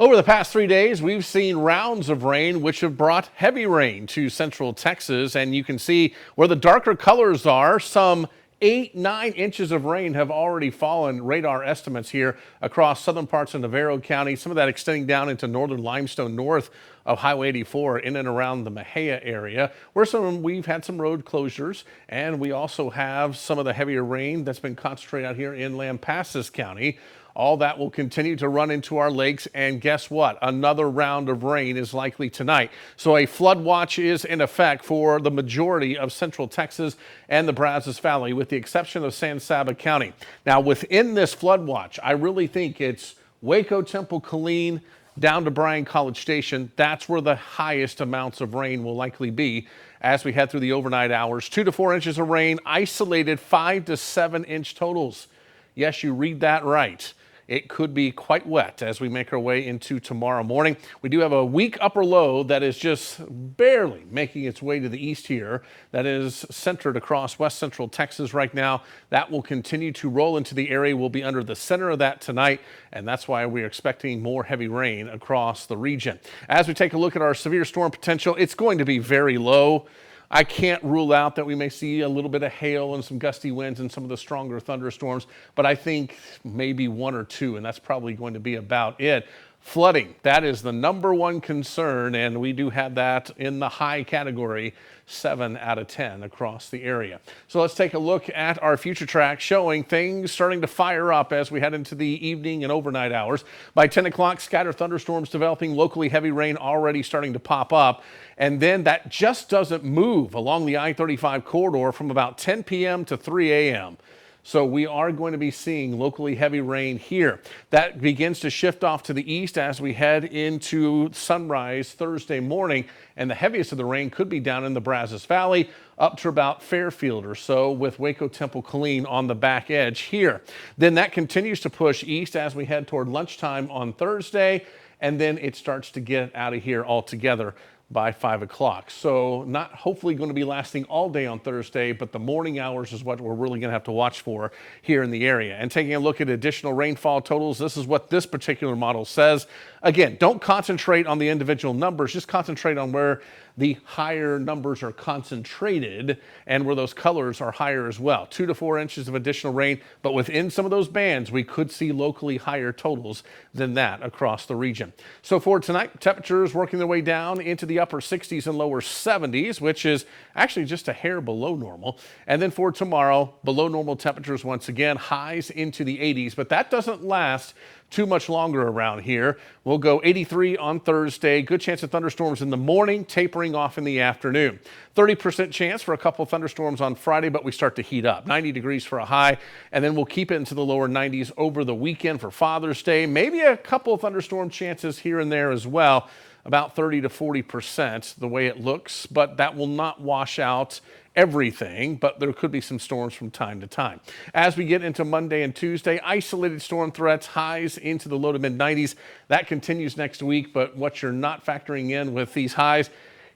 Over the past 3 days, we've seen rounds of rain which have brought heavy rain to central Texas, and you can see where the darker colors are. Some 8-9 inches of rain have already fallen. Radar estimates here across southern parts of Navarro County, some of that extending down into northern Limestone north of Highway 84 in and around the Mejia area, where we've had some road closures, and we also have some of the heavier rain that's been concentrated out here in Lampasas County. All that will continue to run into our lakes, and guess what? Another round of rain is likely tonight. So a flood watch is in effect for the majority of central Texas and the Brazos Valley, with the exception of San Saba County. Now, within this flood watch, I really think it's Waco, Temple, Killeen, down to Bryan College Station. That's where the highest amounts of rain will likely be as we head through the overnight hours. 2 to 4 inches of rain, isolated 5 to 7 inch totals. Yes, you read that right. It could be quite wet as we make our way into tomorrow morning. We do have a weak upper low that is just barely making its way to the east here. That is centered across west central Texas right now. That will continue to roll into the area. We'll be under the center of that tonight, and that's why we're expecting more heavy rain across the region. As we take a look at our severe storm potential, it's going to be very low. I can't rule out that we may see a little bit of hail and some gusty winds and some of the stronger thunderstorms, but I think maybe 1 or 2, and that's probably going to be about it. Flooding, that is the number one concern, and we do have that in the high category, 7 out of 10 across the area. So let's take a look at our future track showing things starting to fire up as we head into the evening and overnight hours. By 10 o'clock, scattered thunderstorms developing, locally heavy rain already starting to pop up. And then that just doesn't move along the I-35 corridor from about 10 p.m. to 3 a.m. So we are going to be seeing locally heavy rain here. That begins to shift off to the east as we head into sunrise Thursday morning. And the heaviest of the rain could be down in the Brazos Valley up to about Fairfield or so, with Waco, Temple, Killeen on the back edge here. Then that continues to push east as we head toward lunchtime on Thursday. And then it starts to get out of here altogether by 5 o'clock. So not hopefully going to be lasting all day on Thursday, but the morning hours is what we're really going to have to watch for here in the area. And taking a look at additional rainfall totals, this is what this particular model says. Again, don't concentrate on the individual numbers, just concentrate on where the higher numbers are concentrated and where those colors are higher as well. 2 to 4 inches of additional rain, but within some of those bands, we could see locally higher totals than that across the region. So for tonight, temperatures working their way down into the upper 60s and lower 70s, which is actually just a hair below normal. And then for tomorrow, below normal temperatures once again, highs into the 80s, but that doesn't last too much longer around here. We'll go 83 on Thursday. Good chance of thunderstorms in the morning, tapering off in the afternoon. 30% chance for a couple of thunderstorms on Friday, but we start to heat up. 90 degrees for a high, and then we'll keep it into the lower 90s over the weekend for Father's Day. Maybe a couple of thunderstorm chances here and there as well. About 30 to 40% the way it looks, but that will not wash out everything, but there could be some storms from time to time. As we get into Monday and Tuesday, isolated storm threats, highs into the low to mid 90s. That continues next week, but what you're not factoring in with these highs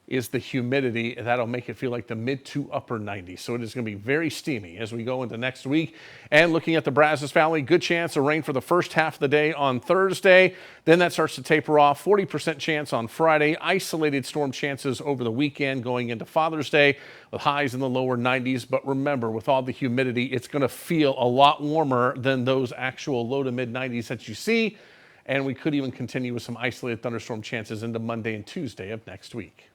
is the humidity. That'll make it feel like the mid to upper 90s. So it is going to be very steamy as we go into next week. And looking at the Brazos Valley, good chance of rain for the first half of the day on Thursday. Then that starts to taper off. 40% chance on Friday. Isolated storm chances over the weekend going into Father's Day with highs in the lower 90s. But remember, with all the humidity, it's going to feel a lot warmer than those actual low to mid 90s that you see. And we could even continue with some isolated thunderstorm chances into Monday and Tuesday of next week.